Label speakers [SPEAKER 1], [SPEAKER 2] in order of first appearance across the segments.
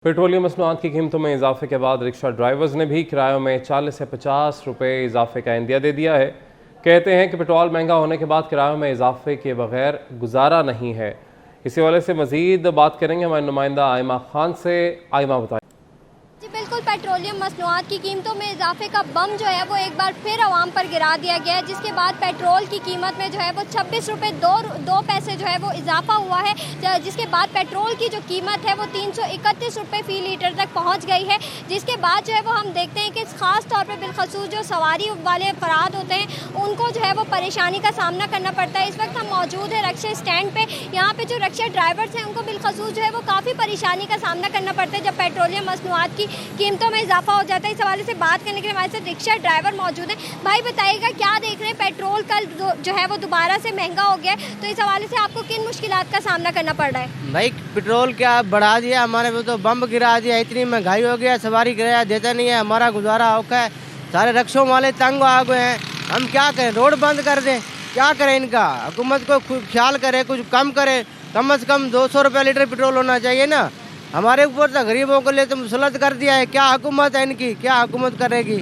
[SPEAKER 1] Petroleum मसनूआत की कीमतों में इजाफे के बाद रिक्शा ड्राइवर्स ने भी किरायों में 40 से 50 रुपये इजाफे का इंदिया दे दिया है। कहते हैं कि पेट्रोल महंगा होने के बाद किरायों में इजाफे के बगैर गुजारा नहीं है। इसी वजह से मजीद बात करेंगे हमारे नुमाइंदा आयमा खान से। आयमा बताएं।
[SPEAKER 2] जी बिल्कुल, पेट्रोलियम मसनूआत की कीमतों में इजाफे का बम जो है वो एक बार फिर आवाम पर गिरा दिया गया है, जिसके बाद पेट्रोल की कीमत में जो है वो 26 रुपये दो पैसे जो है वो इजाफा हुआ है, जिसके बाद पेट्रोल की जो कीमत है वो 331 रुपये फ़ी लीटर तक पहुंच गई है। जिसके बाद जो है वो हम देखते हैं कि ख़ास तौर पर बिलखसूस जो सवारी वाले अफराद होते हैं उनको जो है वो परेशानी का सामना करना पड़ता है। इस वक्त हम मौजूद है रक्षा स्टैंड पर। यहाँ पर जो रक्षा ड्राइवर्स हैं उनको बिलखसूस जो है वो काफ़ी परेशानी का सामना करना पड़ता है जब पेट्रोलियम मसनूआत की कीमतों में इजाफा हो जाता है। इस हवाले से बात करने के लिए हमारे साथ रिक्शा ड्राइवर मौजूद हैं। भाई बताइएगा, क्या देख रहे हैं, पेट्रोल कल जो है वो दोबारा से महंगा हो गया है, तो इस हवाले से आपको किन मुश्किलात का सामना करना पड़ रहा है?
[SPEAKER 3] भाई पेट्रोल क्या बढ़ा दिया, हमारे पे तो बम गिरा दिया, इतनी महंगाई हो गया, सवारी किराया देता नहीं है, हमारा गुजारा औखा है, सारे रिक्शों वाले तंग आ गए हैं। हम क्या करें, रोड बंद कर दें, क्या करें? इनका हुकूमत को ख्याल करे, कुछ कम करे, कम से कम 200 रुपये लीटर पेट्रोल होना चाहिए ना। हमारे ऊपर तो गरीबों के लिए तो मुसलत कर दिया है। क्या हुकूमत है इनकी, क्या हुकूमत करेगी?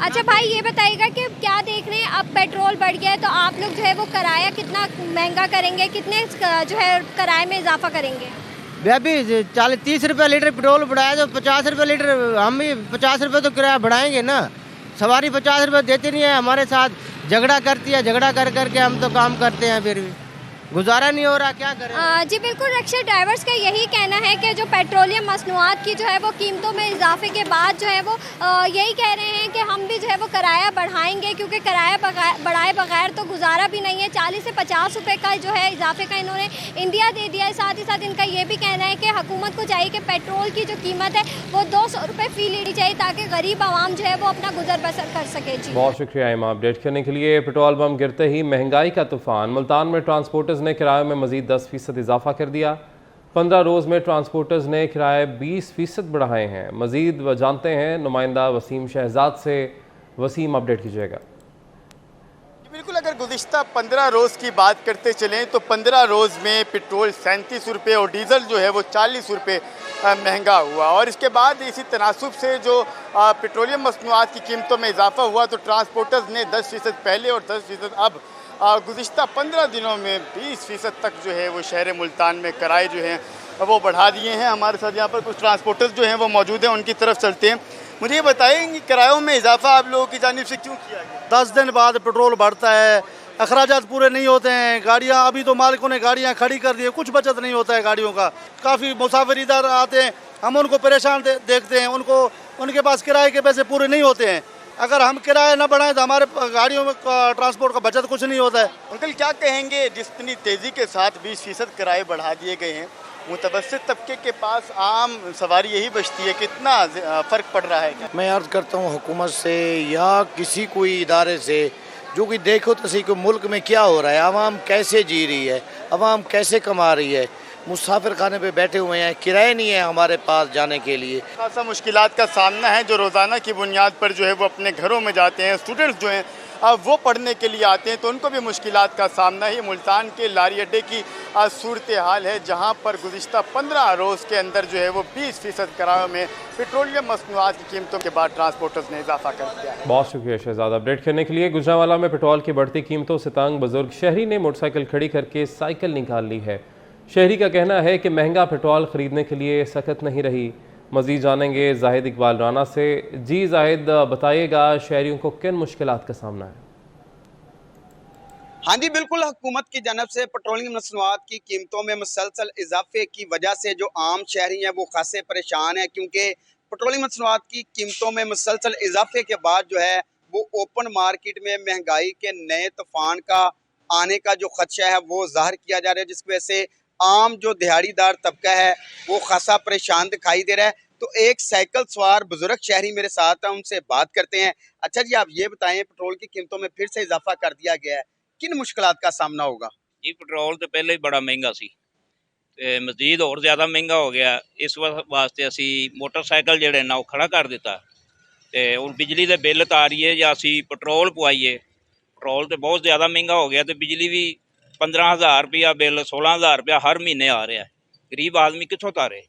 [SPEAKER 2] अच्छा भाई ये बताइएगा कि क्या देख रहे हैं, अब पेट्रोल बढ़ गया है तो आप लोग जो है वो किराया कितना महंगा करेंगे, कितने जो है किराए में इजाफा करेंगे?
[SPEAKER 3] अभी 40-30 रुपये लीटर पेट्रोल बढ़ाया तो 50 रुपये लीटर, हम भी 50 रुपये तो किराया बढ़ाएंगे ना। सवारी 50 रुपये देती नहीं है, हमारे साथ झगड़ा करती है, झगड़ा कर करके हम तो काम करते हैं, फिर भी गुजारा नहीं हो रहा, क्या करें?
[SPEAKER 2] जी बिल्कुल, रक्षा ड्राइवर्स का यही कहना है कि जो पेट्रोलियम मसनूआत की जो है वो कीमतों में इजाफे के बाद जो है वो यही कह रहे हैं कि हम भी जो है वो किराया बढ़ाएंगे, क्योंकि किराया बढ़ाए बगैर तो गुजारा भी नहीं है। 40 से 50 रुपये का जो है इजाफे का इन्होंने इंदिया दे दिया है। साथ ही साथ इनका ये भी कहना है कि हुकूमत को चाहिए कि पेट्रोल की जो कीमत है वो 200 रुपये फ़ी लेनी चाहिए, ताकि गरीब आवाम जो है वो अपना गुजर बसर कर सके। जी
[SPEAKER 1] बहुत शुक्रिया आयमा अपडेट करने के लिए। पेट्रोल बम गिरते ही महंगाई का तूफान। मुल्तान में ट्रांसपोर्टर्स ने किराए में मजीद 10% इजाफा कर दिया। 15 रोज़ में ट्रांसपोर्टर्स ने किराए 20% बढ़ाए हैं। मजीद जानते हैं नुमाइंदा वसीम शहजाद से। वसीम अपडेट कीजिएगा।
[SPEAKER 4] बिल्कुल, अगर गुज़िश्ता 15 रोज़ की बात करते चलें तो 15 रोज़ में पेट्रोल 37 रुपये और डीज़ल जो है वो 40 रुपये महंगा हुआ। और इसके बाद इसी तनासुब से जो पेट्रोलियम मसनूआत की कीमतों में इजाफा हुआ तो ट्रांसपोर्टर्स ने 10% पहले और 10% अब गुज़िश्ता 15 दिनों में 20% तक जो है वो शहर मुल्तान में किराए जो हैं वो बढ़ा दिए हैं। हमारे साथ यहाँ पर कुछ ट्रांसपोर्टर्स जो हैं वो मौजूद हैं, उनकी तरफ चलते हैं। मुझे ये बताएंगे किरायों में इजाफा आप लोगों की जानिब से क्यों किया गया?
[SPEAKER 5] 10 दिन बाद पेट्रोल बढ़ता है, अखराजात पूरे नहीं होते हैं, गाड़ियाँ अभी तो मालिकों ने गाड़ियाँ खड़ी कर दी है, कुछ बचत नहीं होता है गाड़ियों का। काफ़ी मुसाफिर इधर आते हैं, हम उनको परेशान देखते हैं, उनके पास किराए के पैसे पूरे नहीं होते हैं। अगर हम किराया न बढ़ाएं तो हमारे गाड़ियों में ट्रांसपोर्ट का बचत कुछ नहीं होता है।
[SPEAKER 4] अंकल क्या कहेंगे, जितनी तेज़ी के साथ 20% किराए बढ़ा दिए गए हैं, मुतवस्सित तबके के पास आम सवारी यही बचती है, कितना फ़र्क पड़ रहा है? क्या
[SPEAKER 6] मैं अर्ज़ करता हूँ हुकूमत से या किसी कोई इदारे से, जो कि देखो तो सही को मुल्क में क्या हो रहा है, आवाम कैसे जी रही है, आवाम कैसे कमा रही है, मुसाफिर खाने पे बैठे हुए हैं, किराए नहीं है हमारे पास जाने के लिए।
[SPEAKER 4] खासा मुश्किलात का सामना है, जो रोज़ाना की बुनियाद पर जो है वो अपने घरों में जाते हैं, स्टूडेंट्स जो हैं वो पढ़ने के लिए आते हैं, तो उनको भी मुश्किलात का सामना है। मुल्तान के लारी अड्डे की सूरत हाल है, जहाँ पर गुज़िश्ता 15 रोज़ के अंदर जो है वो 20% किरायों में पेट्रोलियम मसनूआत की कीमतों के बाद ट्रांसपोर्टर्स ने इजाफा कर दिया है।
[SPEAKER 1] बहुत शुक्रिया शहजाद अपडेट करने के लिए। गुजरांवाला में पेट्रोल की बढ़ती कीमतों से तंग बुजुर्ग शहरी ने मोटरसाइकिल खड़ी करके साइकिल निकाल ली है। शहरी का कहना है कि महंगा पेट्रोल ख़रीदने के लिए सकत नहीं रही। मज़ीद जानेंगे जाहिद इकबाल राना से। जी जाहिद बताइएगा, शहरियों को किन मुश्किलात का सामना है?
[SPEAKER 7] हाँ जी बिल्कुल, हुकूमत की जानब से पेट्रोलियम मसनूआत की कीमतों में मुसलसल इजाफे की वजह से जो आम शहरी हैं वो खासे परेशान हैं, क्योंकि पेट्रोलियम मसनूआत की कीमतों में मुसलसल इजाफे के बाद जो है वो ओपन मार्केट में महंगाई के नए तूफान का आने का जो खदशा है वो जाहिर किया जा रहा है, जिसकी वजह से आम जो दिहाड़ीदार तबका है वो खासा परेशान दिखाई दे रहा है। तो एक साइकिल सवार बुजुर्ग शहरी मेरे साथ हैं, उनसे बात करते हैं। अच्छा जी, आप ये बताएं, पेट्रोल की कीमतों में फिर से इजाफा कर दिया गया है, किन मुश्किलात का सामना होगा?
[SPEAKER 8] जी पेट्रोल तो पहले ही बड़ा महंगा सी ते मजीद और ज़्यादा महंगा हो गया। इस वास्ते असी मोटरसाइकिल जिहड़े ना वो खड़ा कर दिता ते हुण बिजली दे बिल तारीए या असी पेट्रोल पवाईए। पेट्रोल तो बहुत ज़्यादा महंगा हो गया, तो बिजली भी 15,000 रुपया बिल, 16,000 रुपया हर महीने आ रहा है। गरीब आदमी कित्थों तारे?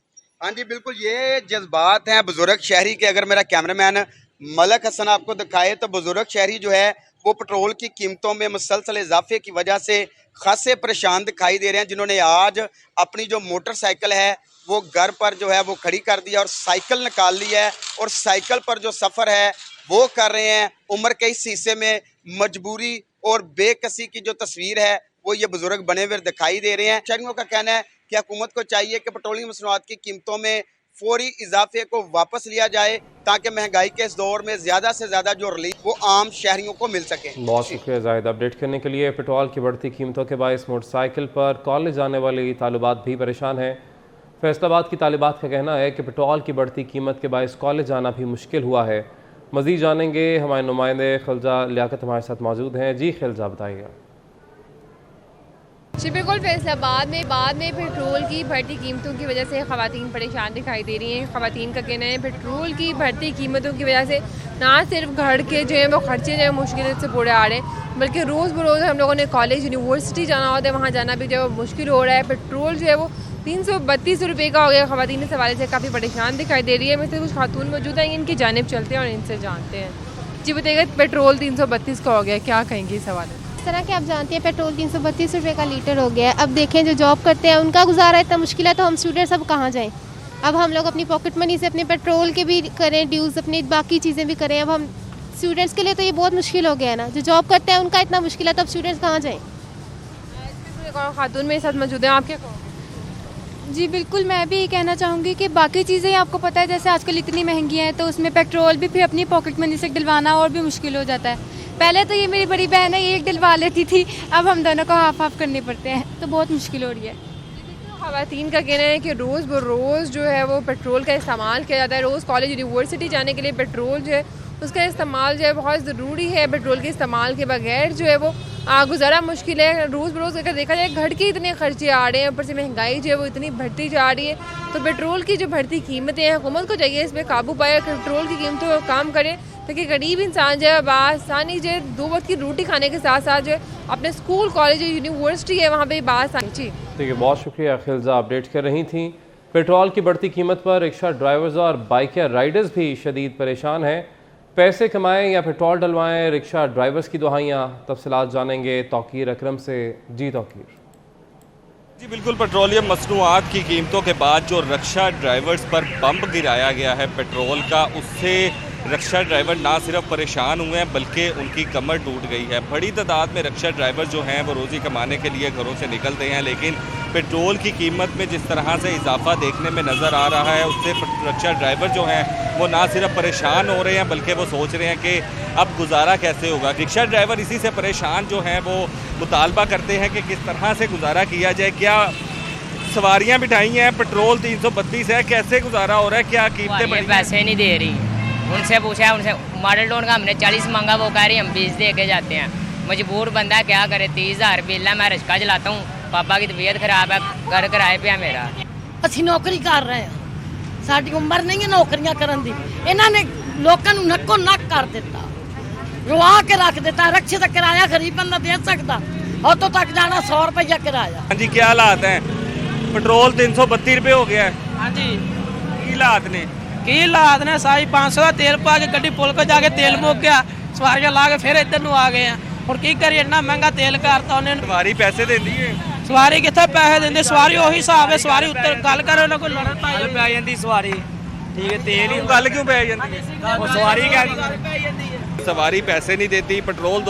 [SPEAKER 7] हाँ जी बिल्कुल, ये जज्बात हैं बुजुर्ग शहरी के। अगर मेरा कैमरामैन मलक हसन आपको दिखाए तो बुजुर्ग शहरी जो है वो पेट्रोल की कीमतों में मुसलसल इजाफे की वजह से खासे परेशान दिखाई दे रहे हैं, जिन्होंने आज अपनी जो मोटरसाइकिल है वो घर पर जो है वो खड़ी कर दिया और साइकिल निकाल ली है और साइकिल पर जो सफ़र है वो कर रहे हैं। उम्र के इस हिस्से में मजबूरी और बेकसी की जो तस्वीर है वो ये बुजुर्ग बने हुए दिखाई दे रहे हैं। शहरियों का कहना है कि हुकूमत को चाहिए कि पेट्रोलियम मसनूआत की कीमतों में फौरी इजाफे को वापस लिया जाए ताकि महंगाई के इस दौर में ज़्यादा से ज़्यादा जो रिलीफ वो आम शहरियों को मिल सके।
[SPEAKER 1] बहुत शुक्रिया जाहिद अपडेट करने के लिए। पेट्रोल की बढ़ती कीमतों के बायस मोटरसाइकिल पर कॉलेज जाने वाली तालिबात भी परेशान हैं। फैसलाबाद की तालिबात का कहना है कि पेट्रोल की बढ़ती कीमत के बायस कॉलेज जाना भी मुश्किल हुआ है। मज़ीद जानेंगे, हमारे नुमाइंदे खिलजा लियाकत हमारे साथ मौजूद हैं। जी खिलजा, बताइएगा।
[SPEAKER 9] जी बिल्कुल, फैसलाबाद में बाद में पेट्रोल की बढ़ती कीमतों की वजह से ख़वातीन परेशान दिखाई दे रही हैं। ख़वातीन का कहना है पेट्रोल की बढ़ती कीमतों की वजह से ना सिर्फ घर के जो है वो खर्चे जो है मुश्किल से पूरे आ रहे हैं, बल्कि रोज़ बरोज़ हम लोगों ने कॉलेज यूनिवर्सिटी जाना होता है, वहाँ जाना भी जो है मुश्किल हो रहा है। पेट्रोल जो है वो 332 रुपये का हो गया। ख़वातीन इस हवाले से काफ़ी परेशान दिखाई दे रही है। में से कुछ खातून मौजूद हैं, इनकी जानिब चलते हैं और इनसे जानते हैं। जी बताइएगा, पेट्रोल 332 का हो गया, क्या कहेंगे इस हवाले?
[SPEAKER 10] इस तरह के आप जानते हैं पेट्रोल 332 रुपये का लीटर हो गया है। अब देखें जो जॉब करते हैं उनका गुजारा इतना मुश्किल है, तो हम स्टूडेंट्स अब कहाँ जाएं? अब हम लोग अपनी पॉकेट मनी से अपने पेट्रोल के भी करें ड्यूज़, अपनी बाकी चीज़ें भी करें। अब हम स्टूडेंट्स के लिए तो ये बहुत मुश्किल हो गया है ना। जो जॉब करते हैं उनका इतना मुश्किल है, तो अब स्टूडेंट्स कहाँ जाएँ?
[SPEAKER 9] खातून मेरे साथ मौजूद हैं, आप क्या कहोगे?
[SPEAKER 11] जी बिल्कुल, मैं भी ये कहना चाहूँगी कि बाकी चीज़ें आपको पता है जैसे आजकल इतनी महंगी हैं, तो उसमें पेट्रोल भी फिर अपनी पॉकेट मनी से डलवाना और भी मुश्किल हो जाता है। पहले तो ये मेरी बड़ी बहन है, ये एक डलवा लेती थी, अब हम दोनों को हाफ हाफ करने पड़ते हैं, तो बहुत मुश्किल हो रही है।
[SPEAKER 9] ख़वातीन का कहना है कि रोज़ बरोज़ जो है वो पेट्रोल का इस्तेमाल किया जाता है। रोज़ कॉलेज यूनिवर्सिटी जाने के लिए पेट्रोल जो है उसका इस्तेमाल जो है बहुत ज़रूरी है। पेट्रोल के इस्तेमाल के बगैर जो है वो गुजारा मुश्किल है। रोज़ बरोज़ अगर देखा जाए घर के इतने खर्चे आ रहे हैं, ऊपर से महंगाई जो है वो इतनी बढ़ती जा रही है, तो पेट्रोल की जो बढ़ती कीमतें हैं हुकूमत को चाहिए इस पर काबू पाए, पेट्रोल की कीमतों को कम करे ताकि गरीब इंसान जो है बासानी जो है 2 वक्त की रोटी खाने के साथ साथ जो है अपने स्कूल कॉलेज यूनिवर्सिटी है वहाँ पर बासानी। जी
[SPEAKER 1] ठीक है, बहुत शुक्रिया। खिलजा अपडेट कर रही थी। पेट्रोल की बढ़ती कीमत पर रिक्शा ड्राइवर्स और बाइक राइडर्स भी शदीद परेशान हैं। पैसे कमाएं या पेट्रोल डलवाएं, रिक्शा ड्राइवर्स की दुहाइयाँ। तफसीलात जानेंगे तौकीर अकरम से। जी तौकीर।
[SPEAKER 12] जी बिल्कुल, पेट्रोलियम मसनूआत की कीमतों के बाद जो रिक्शा ड्राइवर्स पर बम्प गिराया गया है पेट्रोल का, उससे रिक्शा ड्राइवर ना सिर्फ परेशान हुए हैं बल्कि उनकी कमर टूट गई है। बड़ी तादाद में रिक्शा ड्राइवर जो हैं वो रोज़ी कमाने के लिए घरों से निकलते हैं, लेकिन पेट्रोल की कीमत में जिस तरह से इजाफा देखने में नज़र आ रहा है उससे रिक्शा ड्राइवर जो हैं वो ना सिर्फ परेशान हो रहे हैं बल्कि वो सोच रहे हैं कि अब गुजारा कैसे होगा। रिक्शा ड्राइवर इसी से परेशान जो हैं वो मुतालबा करते हैं कि किस तरह से गुजारा किया जाए। क्या सवारियाँ बिठाई हैं, पेट्रोल 332 है, कैसे गुजारा हो रहा है, क्या कीमतें बढ़ी?
[SPEAKER 13] पैसे नहीं दे रही, उनसे पूछा है, उनसे मॉडल टाउन का हमने 40 मांगा, वो कह रही हम 20 दे के जाते हैं। मजबूर बंदा क्या करे, 30,000 बिल है, मैं रिक्शा चलाता हूँ, पापा की तबीयत खराब है, घर किराए पे है मेरा।
[SPEAKER 14] ਅਸੀਂ ਨੌਕਰੀ ਕਰ ਰਹੇ ਹਾਂ, ਸਾਡੀ ਉਮਰ ਨਹੀਂ ਹੈ ਨੌਕਰੀਆਂ ਕਰਨ ਦੀ। ਇਹਨਾਂ ਨੇ ਲੋਕਾਂ ਨੂੰ ਨੱਕੋ ਨੱਕ ਕਰ ਦਿੱਤਾ, ਰਵਾ ਕੇ ਰੱਖ ਦਿੱਤਾ। ਰਿਕਸ਼ੇ ਦਾ ਕਿਰਾਇਆ ਗਰੀਬ ਬੰਦਾ ਦੇ ਸਕਦਾ, ਉੱਥੋਂ ਤੱਕ ਜਾਣਾ 100 ਰੁਪਇਆ ਕਿਰਾਇਆ।
[SPEAKER 12] हाँ जी, क्या हालात हैं? पेट्रोल 332 रुपये हो गया है।
[SPEAKER 15] हाँ जी,
[SPEAKER 12] की हालात ने
[SPEAKER 15] की हालात ने सारी 500 का तेल पा के गड्डी पुल को जाके तेल मुक गया, सवारियां ला के फिर इधर आ गए हैं। और की करिए, इतना महंगा तेल करता उन्हें।
[SPEAKER 12] सवारी पैसे देती है,
[SPEAKER 15] सवारी कितने पैसे देंगे? सवारी वही हिसाब है, सवारी उत्तर गल करे ना कोई लड़न पाई
[SPEAKER 12] पै जाती सवारी। ठीक है, तेल ही गल क्यों पै जाती? सवारी क्या, सवारी पैसे नहीं देती। पेट्रोल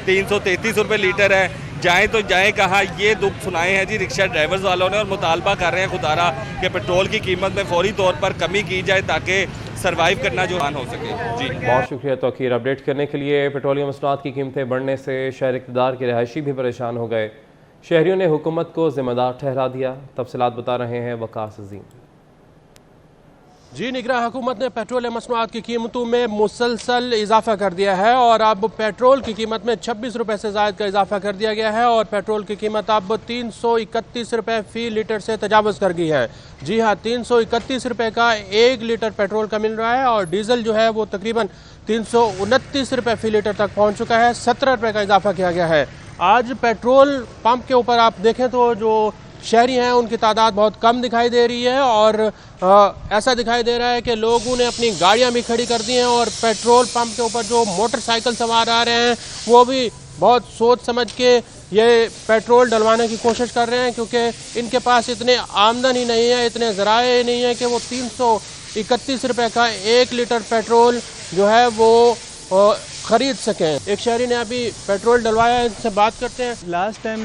[SPEAKER 12] 333 रुपये लीटर है। जाएं तो जाएं कहाँ, ये दुख सुनाए हैं जी रिक्शा ड्राइवर्स वालों ने और मुतालबा कर रहे हैं खुदारा कि पेट्रोल की कीमत में फौरी तौर पर कमी की जाए ताकि सर्वाइव करना जो हो सके। जी
[SPEAKER 1] बहुत शुक्रिया तौकीर अपडेट करने के लिए। पेट्रोलियम मसनूआत की कीमतें बढ़ने से शहर इक़्तिदार के रहायशी भी परेशान हो गए। शहरियों ने हुकूमत को ज़िम्मेदार ठहरा दिया। तफसीलात बता रहे हैं वकास अजीम।
[SPEAKER 16] जी, निगरान हुकूमत ने पेट्रोलियम मसनूआत की कीमतों में मुसलसल इजाफा कर दिया है और अब पेट्रोल की कीमत में 26 रुपये से ज़ायद का इजाफा कर दिया गया है और पेट्रोल की कीमत अब 331 रुपये फ़ी लीटर से तजावज़ कर गई है। जी हाँ, 331 रुपये का 1 लीटर पेट्रोल का मिल रहा है और डीज़ल जो है वो तकरीबन 329 रुपये फ़ी लीटर तक पहुँच चुका है। 17 रुपये का इजाफा किया गया है। आज पेट्रोल पंप के ऊपर आप देखें तो जो शहरी हैं उनकी तादाद बहुत कम दिखाई दे रही है और ऐसा दिखाई दे रहा है कि लोगों ने अपनी गाड़ियां भी खड़ी कर दी हैं और पेट्रोल पंप के ऊपर जो मोटरसाइकिल सवार आ रहे हैं वो भी बहुत सोच समझ के ये पेट्रोल डलवाने की कोशिश कर रहे हैं, क्योंकि इनके पास इतने आमदन ही नहीं है, इतने ज़राए नहीं है कि वो 331 रुपये का 1 लीटर पेट्रोल जो है वो ख़रीद सकें। एक शहरी ने अभी पेट्रोल डलवाया, इनसे बात करते हैं।
[SPEAKER 17] लास्ट टाइम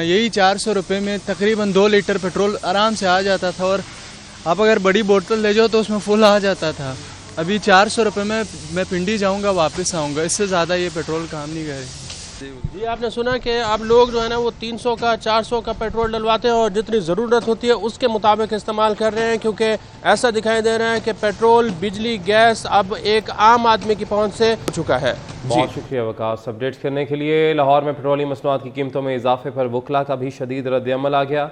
[SPEAKER 17] यही 400 रुपये में तकरीबन 2 लीटर पेट्रोल आराम से आ जाता था और आप अगर बड़ी बोतल ले जाओ तो उसमें फुल आ जाता था। अभी 400 रुपये में मैं पिंडी जाऊंगा वापस आऊंगा, इससे ज़्यादा ये पेट्रोल काम नहीं करे।
[SPEAKER 16] जी आपने सुना कि अब लोग जो है ना वो 300 का 400 का पेट्रोल डलवाते हैं और जितनी ज़रूरत होती है उसके मुताबिक इस्तेमाल कर रहे हैं, क्योंकि ऐसा दिखाई दे रहा है कि पेट्रोल, बिजली, गैस अब एक आम आदमी की पहुंच से हो चुका है।
[SPEAKER 1] बहुत शुक्रिया वकास अपडेट करने के लिए। लाहौर में पेट्रोलियम मसनूआत की कीमतों में इजाफे पर वकला का भी शदीद रद्द-ए-अमल आ गया।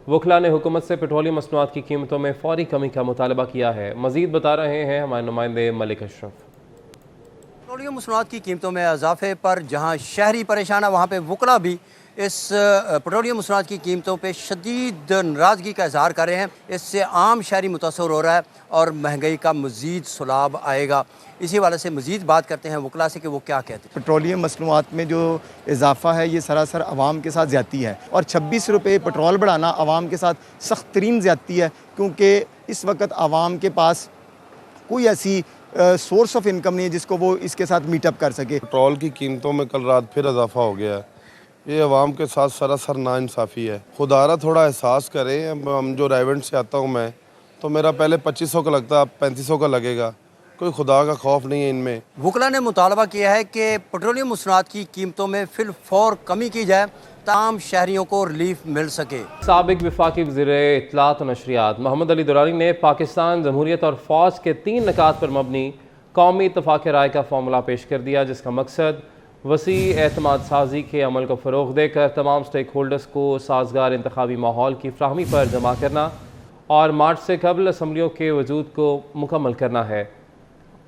[SPEAKER 1] वकला ने हुकूमत से पेट्रोलियम मसनूआत की कीमतों में फौरी कमी का मुतालबा किया है। मजीद बता रहे हैं हमारे नुमाइंदे मलिक अशरफ।
[SPEAKER 18] पेट्रोलियम मसनूआत की कीमतों में इजाफे पर जहां शहरी परेशान है, वहाँ पे वकला भी इस पेट्रोलियम मसनूआत की कीमतों पे शदीद नाराज़गी का इजहार कर रहे हैं। इससे आम शहरी मुतासर हो रहा है और महंगाई का मज़ीद सुलाब आएगा। इसी वाले से मज़ीद बात करते हैं वकला से कि वो क्या कहते हैं।
[SPEAKER 19] पेट्रोलियम मसनूआत में जो इजाफा है ये सरासर आवाम के साथ ज़्यादती है और 26 रुपये पेट्रोल बढ़ाना आवाम के साथ सख्त तरीन ज़्यादती है, क्योंकि इस वक्त आवाम के पास कोई ऐसी सोर्स ऑफ इनकम नहीं है जिसको वो इसके साथ मीटअप कर सके।
[SPEAKER 20] पेट्रोल की कीमतों में कल रात फिर इजाफा हो गया है, ये अवाम के साथ सरासर नाइंसाफ़ी है। खुदारा थोड़ा एहसास करें। हम जो रायवेंट से आता हूँ मैं, तो मेरा पहले 2500 का लगता, अब 3500 का लगेगा। कोई खुदा का खौफ नहीं है इनमें।
[SPEAKER 18] वकला ने मुतालबा किया है कि पेट्रोलियम मसनूआत की कीमतों में फिल फौर कमी की जाए, तमाम शहरियों को रिलीफ मिल सके।
[SPEAKER 1] साबिक वफाकी वज़ीर इत्तलात और नशरियात मोहम्मद अली दुरानी ने पाकिस्तान, जमहूरियत और फ़ौज के 3 निकात पर मबनी कौमी इत्तफ़ाक़ राय का फार्मूला पेश कर दिया, जिसका मकसद वसी एतमाद साजी के अमल को फ़रोग़ देकर तमाम स्टेक होल्डर्स को साजगार इंतखाबी माहौल की फ्राहमी पर जमा करना और मार्च से कबल असम्बलियों के वजूद को मुकम्मल करना है।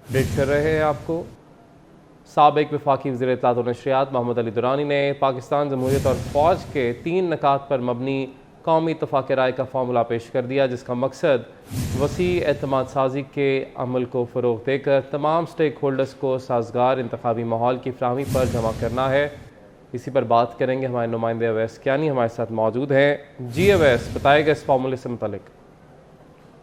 [SPEAKER 1] अपडेट कर रहे हैं आपको। साबिक वफाकी वज़ीर इत्तलात और नशरियात मोहम्मद अली दुरानी ने पाकिस्तान, जमहूरियत और फ़ौज के 3 निकात पर मबनी कौमी इत्तफ़ाक़ राय का फार्मूला पेश कर दिया, जिसका मकसद वसी एतमाद साजी के अमल को फ़रोग़ देकर तमाम स्टेक होल्डर्स को साजगार इंतखाबी माहौल की फ्राहमी पर जमा करना है। इसी पर बात करेंगे, हमारे नुमाइंदे अवैस कियानी हमारे साथ मौजूद हैं। जी अवैस, बताएगा इस फार्मूले से मुतालिक।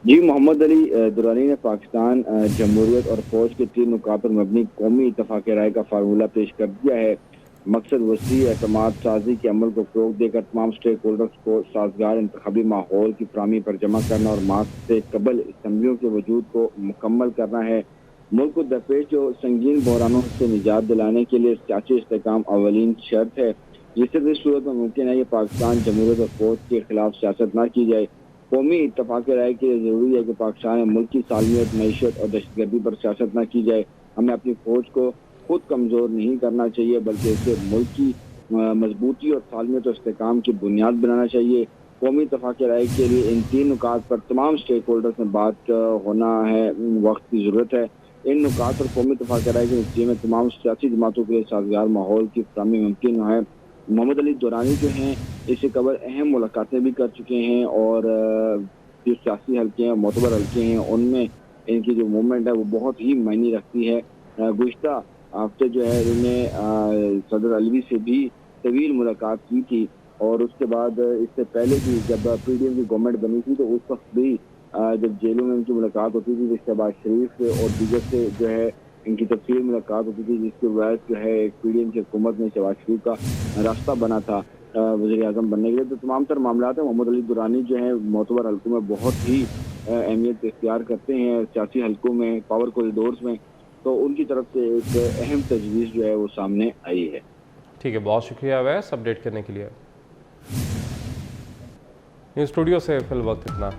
[SPEAKER 21] जी, मोहम्मद अली दुरानी ने पाकिस्तान, जमहूरियत और फ़ौज के 3 नुकात पर मबनी कौमी इत्तफ़ाक़ राय का फार्मूला पेश कर दिया है। मकसद वसी एतमाद साजी के अमल को फ़रोग़ देकर तमाम स्टेक होल्डर्स को साजगार इंतखाबी माहौल की फ्राहमी पर जमा करना और मार्च से कबल असम्बलियों के वजूद को मुकम्मल करना है। मुल्क को दरपेश जो संगीन बहरानों से निजात दिलाने के लिए सियासी इस्तेकाम अवलीन शर्त है, जिससे इस सूरत में मुमकिन है कि पाकिस्तान, जमहूरियत और फ़ौज के खिलाफ सियासत न की जाए। कौमी इत्तफ़ाक़ राय के लिए ज़रूरी है कि पाकिस्तान में मुल्क की सालमियत, मईशत और दहशतगर्दी पर सियासत न की जाए। हमें अपनी फ़ौज को खुद कमज़ोर नहीं करना चाहिए, बल्कि इसे मुल्क की मजबूती और सालमियत और इस्तेकाम की बुनियाद बनाना चाहिए। कौमी इत्तफ़ाक़ राय के लिए इन 3 नुकात पर तमाम स्टेक होल्डर्स में बात होना है, वक्त की ज़रूरत है। इन नुकात पर कौमी इत्तफ़ाक़ राय के नतीजे में तमाम सियासी जमातों के लिए साजगार माहौल की फ्राहमी मुमकिन है। मोहम्मद अली दुरानी जो हैं, इससे कबल अहम मुलाकातें भी कर चुके हैं और जो सियासी हल्के हैं, मोतबर हल्के हैं, उनमें इनकी जो मूवमेंट है वो बहुत ही मायने रखती है। गुज़िश्ता हफ्ते जो है इन्होंने सदर अलवी से भी तवील मुलाकात की थी और उसके बाद इससे पहले भी जब PDM की गवर्नमेंट बनी थी तो उस वक्त भी जब जेलों में इनकी मुलाकात होती थी, शहबाज शरीफ और दीगर से जो है इनकी तफसील मुलाकात होती थी, जिसके बायस जो है PDM की हुकूमत में शहबाज शरीफ का रास्ता बना था वज़ीर आज़म बनने के लिए। तो तमाम तर मामला है। मोहम्मद अली दुरानी जो है मोतबर हल्कों में बहुत ही अहमियत इख्तियार करते हैं, सियासी हल्कों में, पावर कॉरिडोर्स में, तो उनकी तरफ से एक अहम तजवीज़ जो है वो सामने आई है।
[SPEAKER 1] ठीक है, बहुत शुक्रिया वैस अपडेट करने के लिए। न्यूज़ स्टूडियो से फिल वक्त इतना।